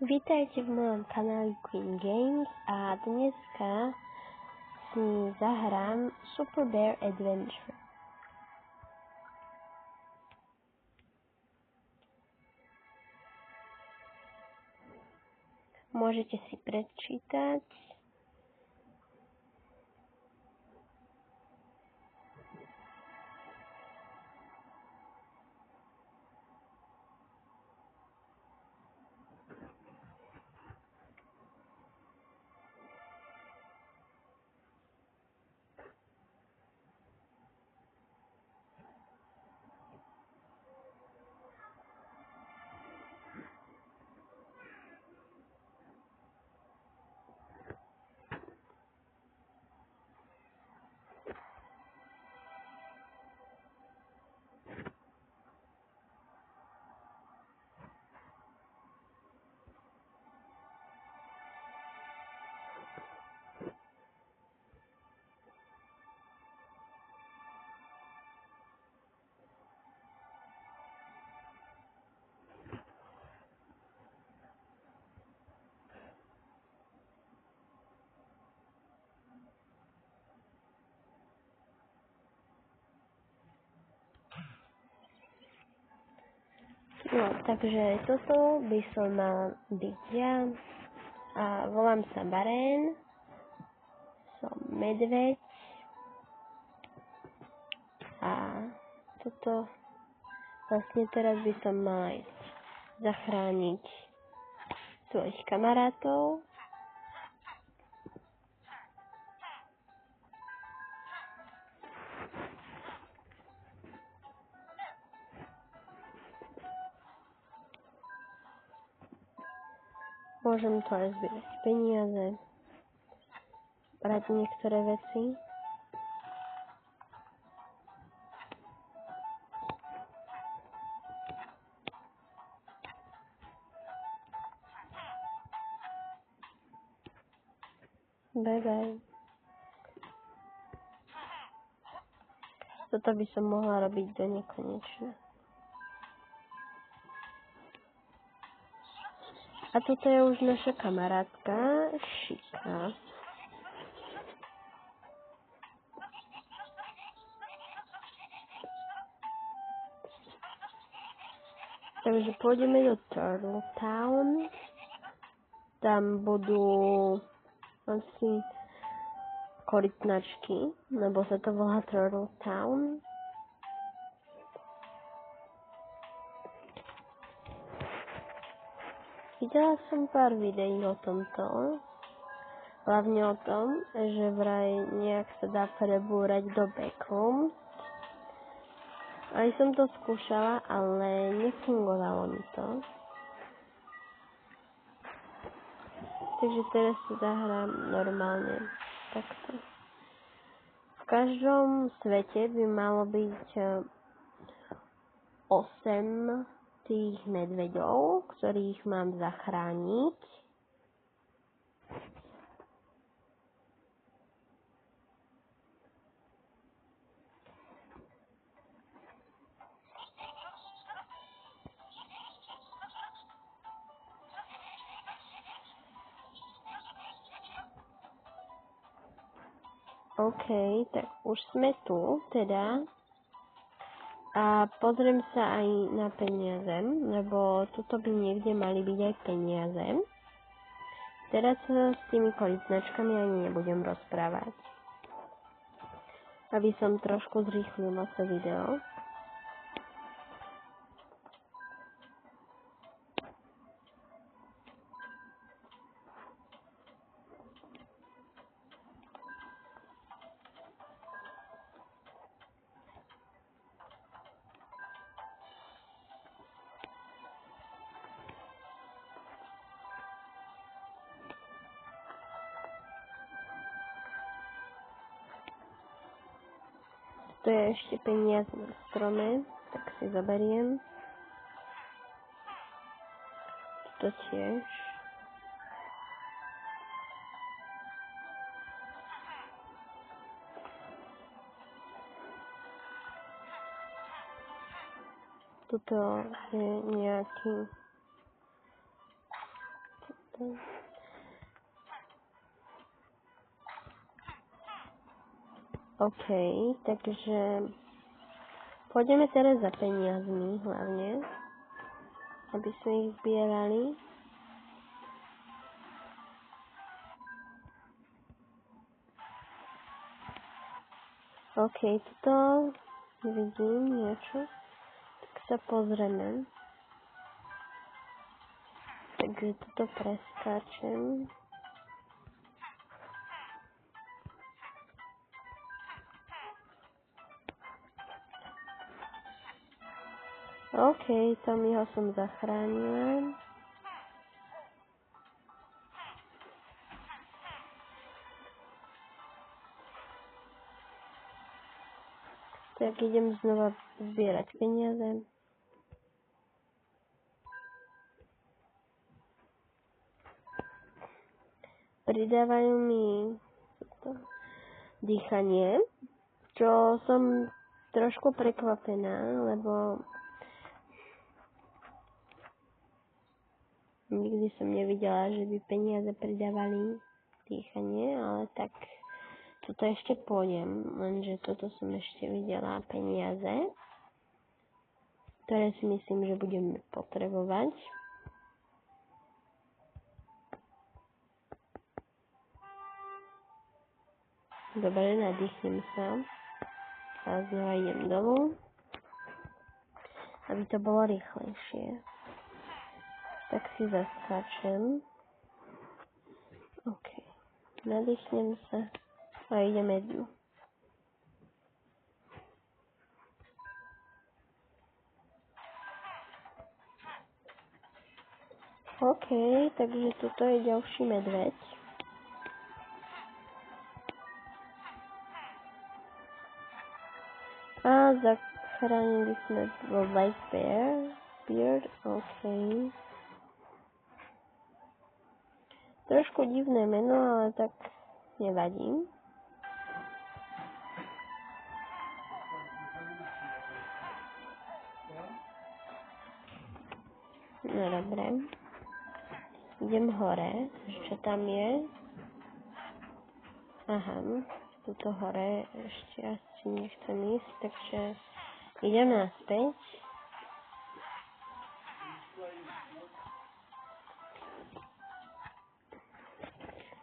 Vítajte v mojom kanáli Queen Games a dneska si zahrám Super Bear Adventure. Môžete si prečítať. No, takže toto by som mal byť ja. A volám sa Barén. Som medveď. A toto vlastne teraz by som mal ísť zachrániť svojich kamarátov. Môžem to aj zbierať peniaze, brať niektoré veci. Bye bye. Toto by som mohla robiť do nekonečna. A toto je už naša kamarátka Šika. Takže pôjdeme do Turtle Town. Tam budú asi korytnačky, lebo sa to volá Turtle Town. Videla som pár videí o tomto, hlavne o tom, že vraj nejak sa dá prebúrať do backrooms. Aj som to skúšala, ale nefungovalo mi to. Takže teraz si zahrám normálne takto. V každom svete by malo byť 8 tých medveďov, ktorých mám zachrániť. OK, tak už sme tu, teda. A pozriem sa aj na peniaze, lebo tuto by niekde mali byť aj peniaze. Teraz sa s tými korytnačkami ani nebudem rozprávať. Aby som trošku zrýchlila to video. To je ešte peniaze na strome, tak si zoberiem. To tiež. Tuto je nejaký OK, takže pôjdeme teraz za peniazmi hlavne, aby sme ich zbierali. OK, tuto vidím niečo, tak sa pozrieme. Takže tuto preskáčem. OK, Tommyho som zachránila. Tak idem znova zbierať peniaze. Pridávajú mi dýchanie, čo som trošku prekvapená, lebo nikdy som nevidela, že by peniaze pridávali dýchanie, ale tak toto ešte pôjdem, lenže toto som ešte videla peniaze, ktoré si myslím, že budeme potrebovať. Dobre, nadýchnem sa a znova idem dolu, aby to bolo rýchlejšie. Tak si zaskáčem. OK, nadýchnem sa a ideme dnu. OK, takže toto je ďalší medveď. A zachránili sme White Beard, OK. Trošku divné meno, ale tak nevadí. No dobre. Idem hore, čo tam je. Aha, tuto hore ešte asi nechcem ísť, takže idem naspäť.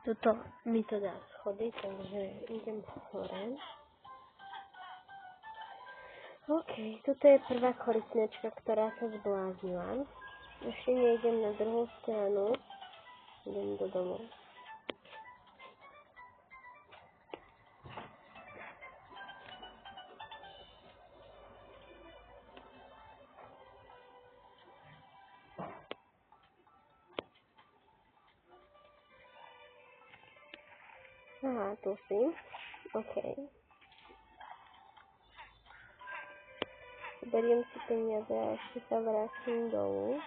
Tuto mi to dá schody, takže idem hore. OK, toto je prvá korytnačka, ktorá sa zbláznila. Ešte nejdem na druhú stranu. Idem do domu. Aha, tu si. OK. Beriem si peniaze a ešte sa vrátim dolu.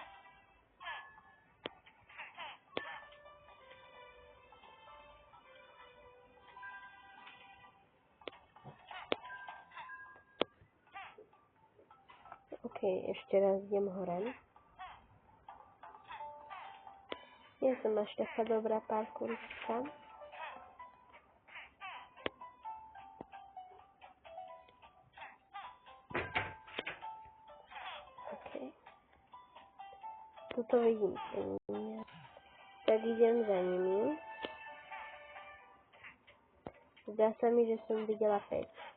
OK, ešte raz idem hore. Nie som až taká dobrá parkouristka. OK. Tuto vidím peniaze. Tak idem za nimi. Zdá sa mi, že som videla 5.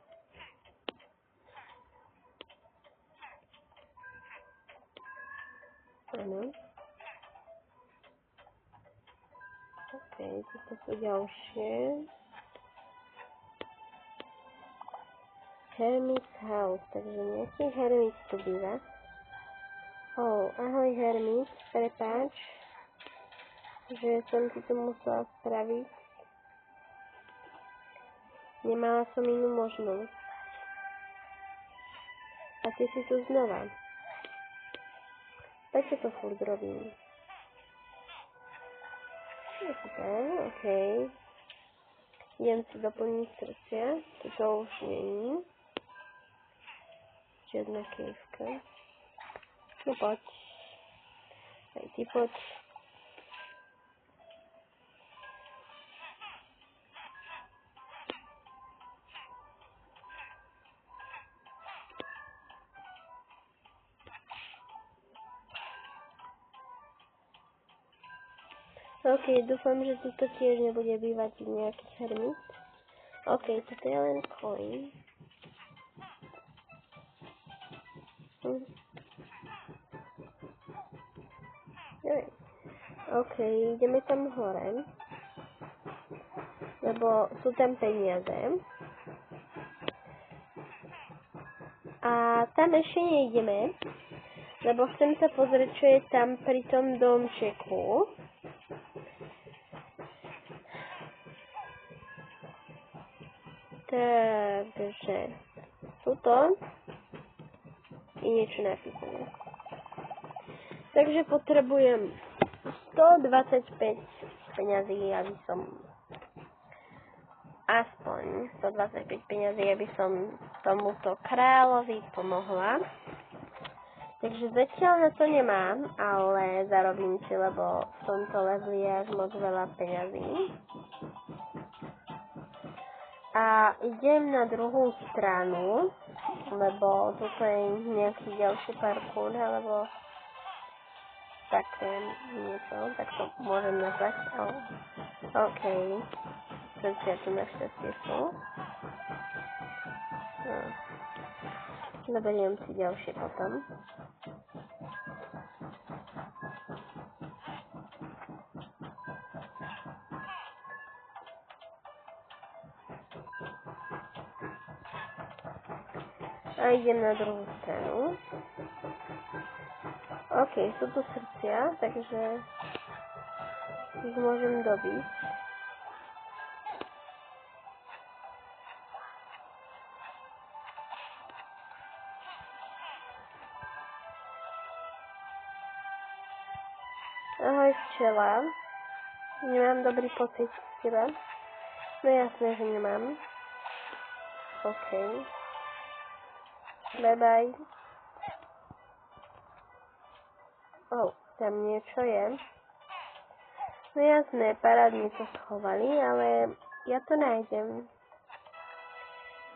Áno. OK, toto sú ďalšie. Hermit's House, takže nejaký hermit tu býva. Ahoj hermit, prepáč, že som ti to musela spraviť. Nemala som inú možnosť. A ty si tu znova. Prečo to furt robím? Super, OK. Idem si doplniť srdcia. Toto už není. Žiadna kejvka. No poď. Aj ty poď. OK, dúfam, že tu tiež nebude bývať nejaký hermit. OK, toto je len coin. OK, ideme tam hore. Lebo sú tam peniaze. A tam ešte nejdeme. Lebo chcem sa pozrieť, čo je tam pri tom domčeku. Takže tuto je niečo napísané. Takže potrebujem 125 peňazí, aby som aspoň 125 peňazí, aby som tomuto kráľovi pomohla. Takže zatiaľ na to nemám, ale zarobím si, lebo v tomto leveli je až moc veľa peňazí. A idem na druhú stranu, lebo toto je nejaký ďalší parkour, alebo také niečo, tak to môžem nazvať. OK. Srdcia tu našťastie sú. No. Zaberiem si ďalšie potom. A idem na druhú stranu. OK, sú tu srdcia, takže ich môžem dobiť. Ahoj včela. Nemám dobrý pocit z teba. No jasné, že nemám. OK. Bye bye. Tam niečo je. No jasné, parádne to schovali, ale ja to nájdem.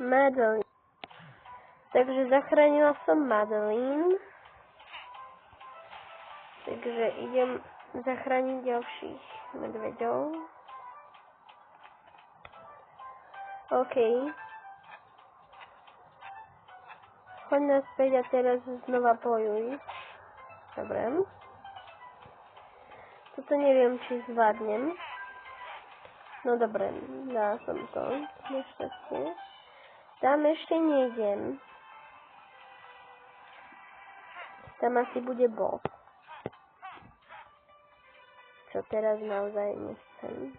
Madeline. Takže zachránila som Madeline. Takže idem zachrániť ďalších medveďov. OK. Choď naspäť a teraz znova bojuj. Dobre. Toto neviem, či zvládnem. No dobre, dala som to. Nešťastie. Tam ešte nejdem. Tam asi bude boss. Čo teraz naozaj nechcem.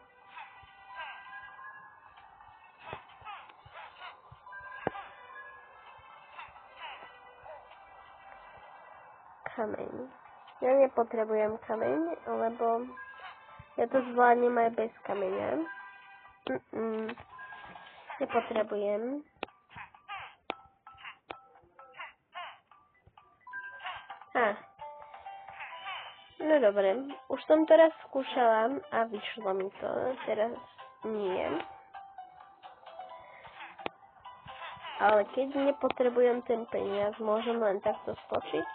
Kameň. Ja nepotrebujem kameň, lebo ja to zvládnem aj bez kameňa. Nepotrebujem. No dobre, už som to raz skúšala a vyšlo mi to, teraz nie. Ale keď nepotrebujem ten peniaz, môžem len takto skočiť.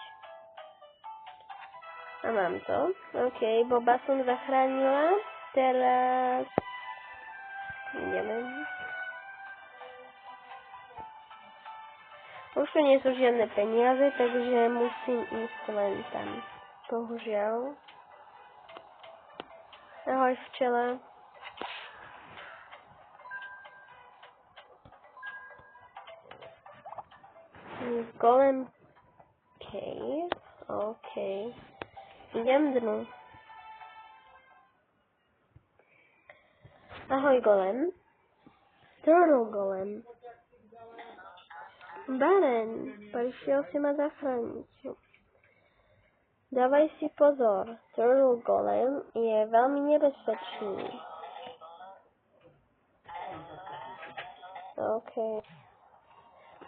A mám to. OK, Boba som zachránila. Teraz ideme. Už tu nie sú žiadne peniaze, takže musím ísť len tam. Bohužiaľ. Ahoj včela. Golem Cave. OK. Idem dnu. Ahoj golem. Turtle golem. Baren, prišiel si ma zachrániť. Dávaj si pozor, Turtle golem je veľmi nebezpečný.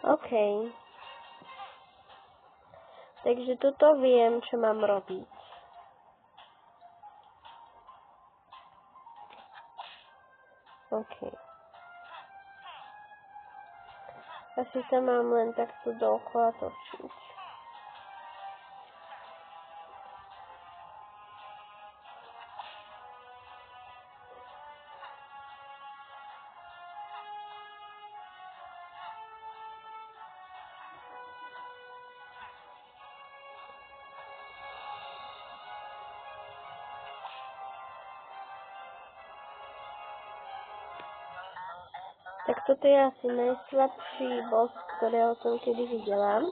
OK. Takže toto viem, čo mám robiť. OK. Asi sa mám len takto dookola točiť. Tak toto je asi najslabší boss, ktorého som kedy videla.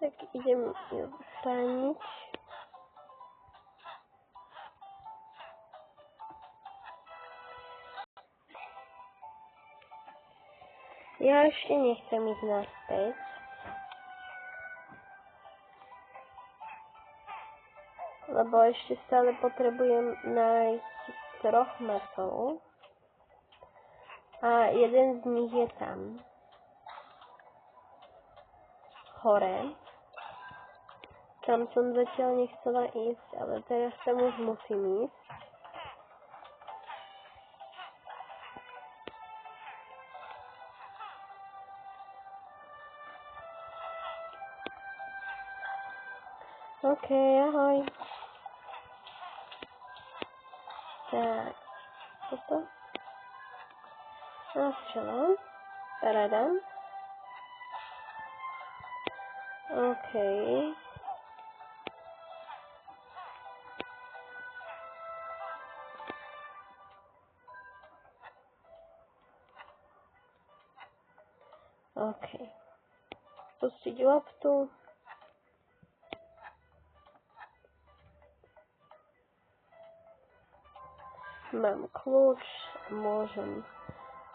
Tak idem ju chrániť. Ja ešte nechcem ísť naspäť. Lebo ešte stále potrebujem nájsť 3 mŕtvol. A jeden z nich je tam. Hore. Tam som zatiaľ nechcela ísť, ale teraz tam už musím ísť. OK, ahoj. Tak, toto. A včela. Paráda. OK. OK. Pustiť loptu. Mám kľúč, môžem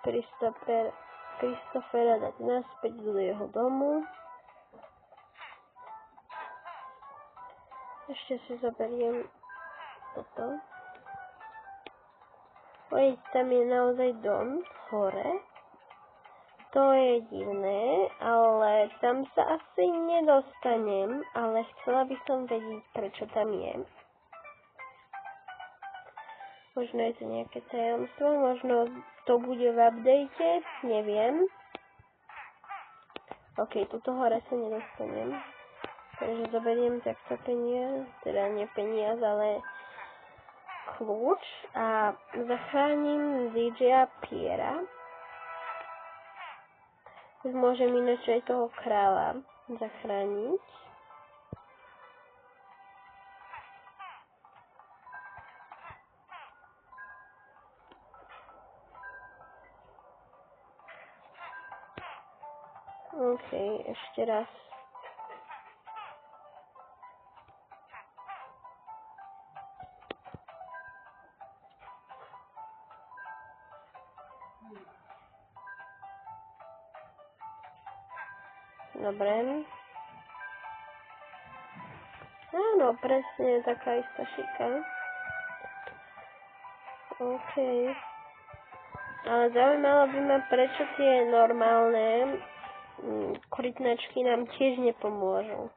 Christophera dať naspäť do jeho domu. Ešte si zoberiem toto. Oj, tam je naozaj dom hore. To je divné, ale tam sa asi nedostanem, ale chcela by som vedieť, prečo tam je. Možno je to nejaké tajomstvo, možno to bude v update, neviem. OK, tuto hore sa nedostanem. Takže zoberiem takto peniaz, teda nie peniaz, ale kľúč a zachránim DJ-a Piera. Môžem ináč aj toho kráľa zachrániť. OK, ešte raz. Dobre. Áno, presne taká istá šika. OK. Ale zaujímalo by ma, prečo tie normálne korytnačky nám tiež nepomôžu.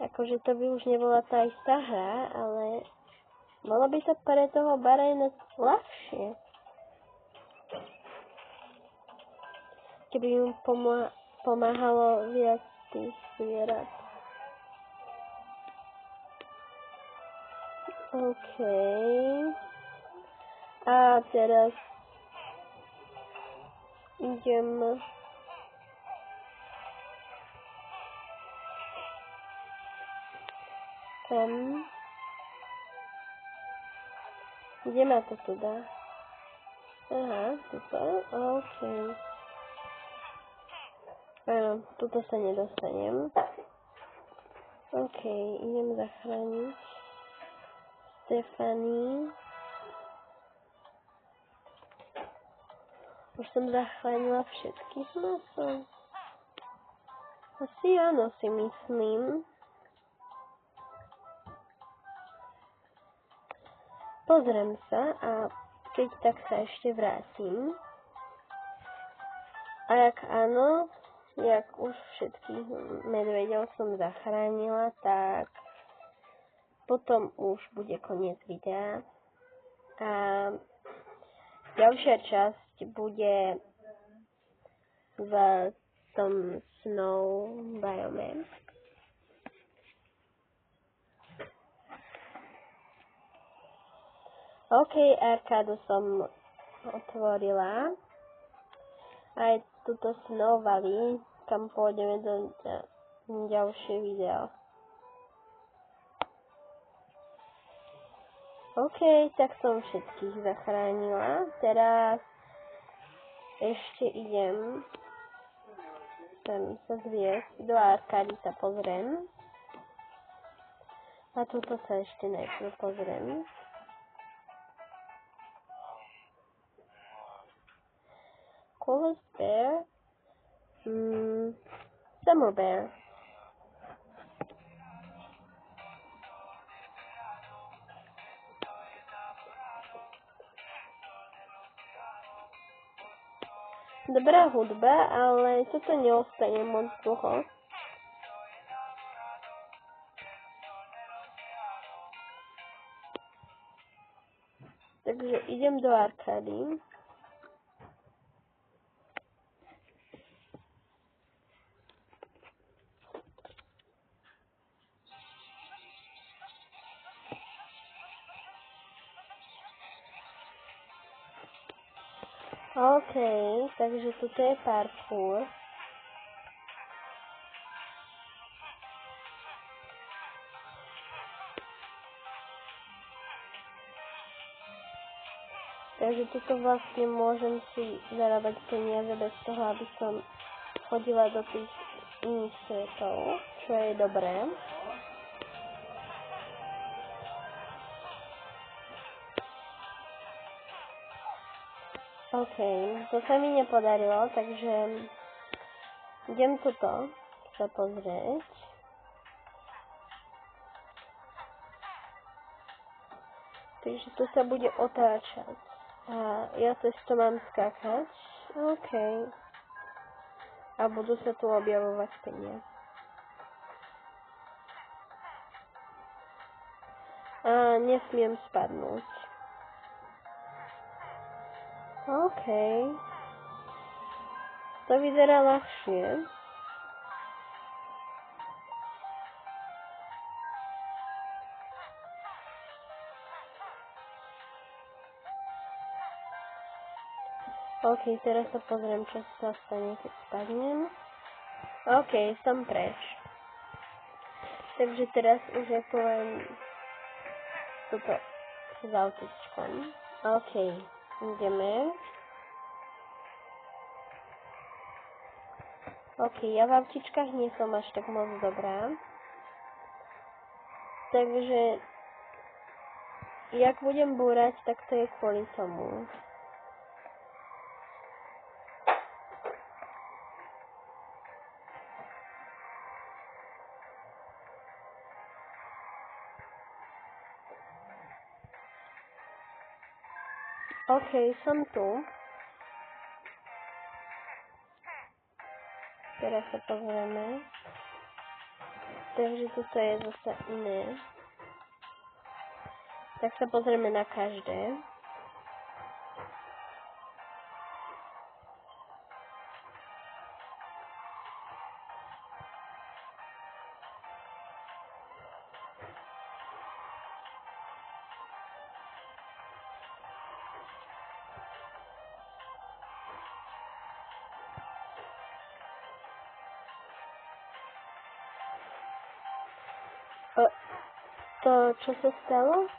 Akože to by už nebola tá istá hra, ale bolo by to pre toho Barajna ľahšie. Keby mu pomáhalo viac tých zvierat. OK. A teraz idem tam. Kde ma to tu dá? Aha, tuto. OK. Áno, tuto sa nedostanem. OK, idem zachrániť Stefany. Už som zachránila všetkých masov. Asi áno, si myslím. Pozriem sa a keď tak sa ešte vrátim. A jak áno, jak už všetkých medveďov som zachránila, tak potom už bude koniec videa. A ďalšia časť bude v tom snow biome. OK, arkádu som otvorila. Aj túto Snow Valley, kam pôjdeme do ďalšie video. OK, tak som všetkých zachránila. Teraz ešte idem sem sa zviesť. Do arkády sa pozriem. A túto sa ešte najprv pozriem. Coolest bear? Summer bear. Dobrá hudba, ale toto neostane moc dlho. Takže idem do arkády. OK, takže toto je parkour. Takže toto vlastne môžem si zarábať peniaze bez toho, aby som chodila do tých iných svetov, čo je dobré. OK, to sa mi nepodarilo, takže idem tuto sa pozrieť. Takže to sa bude otáčať. A ja cez to mám skákať. OK. A budú sa tu objavovať peniaze. A nesmiem spadnúť. OK. To vyzerá ľahšie. OK, teraz sa pozriem, čo sa stane, keď spadnem. OK, som preč. Takže teraz už je to len toto s autičkom. OK, ideme. OK, ja v autičkách nie som až tak moc dobrá. Takže jak budem búrať, tak to je kvôli tomu. OK, som tu. Teraz sa pozrieme. Takže toto je zase iné. Tak sa pozrieme na každé. To, čo sa stalo?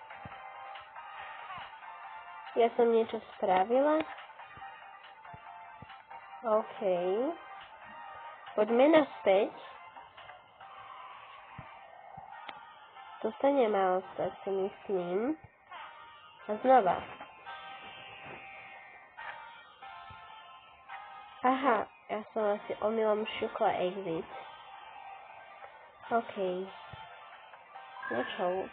Ja som niečo spravila? OK. Poďme naspäť. To sa nemá ostať, si myslím. A znova. Aha, ja som asi omylom šukla exit. OK. No čo už.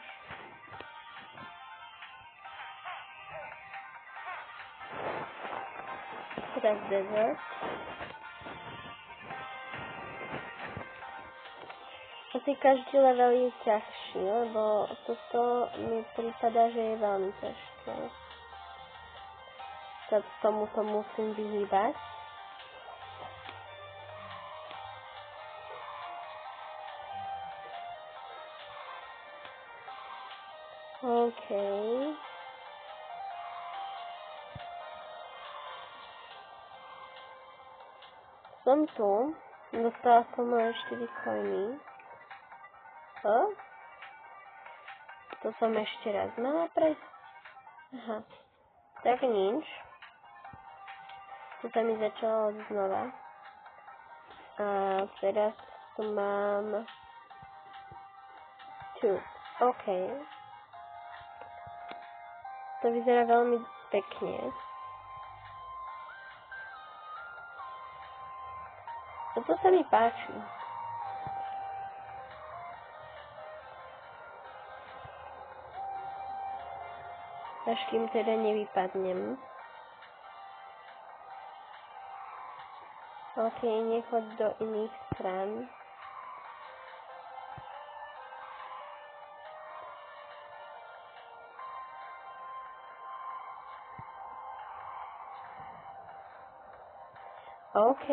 Teraz desert. Asi každý level je ťažší, lebo toto mi prípada, že je veľmi ťažké. Sa tomuto musím vyhýbať. OK. Som tu. Dostala som moje 4 coiny. To som ešte raz mala prejsť. Aha. Tak nič. Tu sa mi začalo od znova. A teraz tu mám 2. OK. To vyzerá veľmi pekne. Toto sa mi páči. Až kým teda nevypadnem. OK, nechoď do iných strán. OK.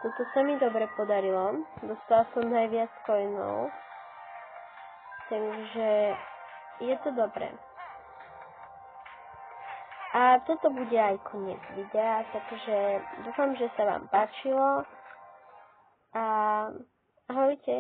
Toto sa mi dobre podarilo. Dostala som najviac coinov. Takže je to dobré. A toto bude aj koniec videa, takže dúfam, že sa vám páčilo. A ahojte.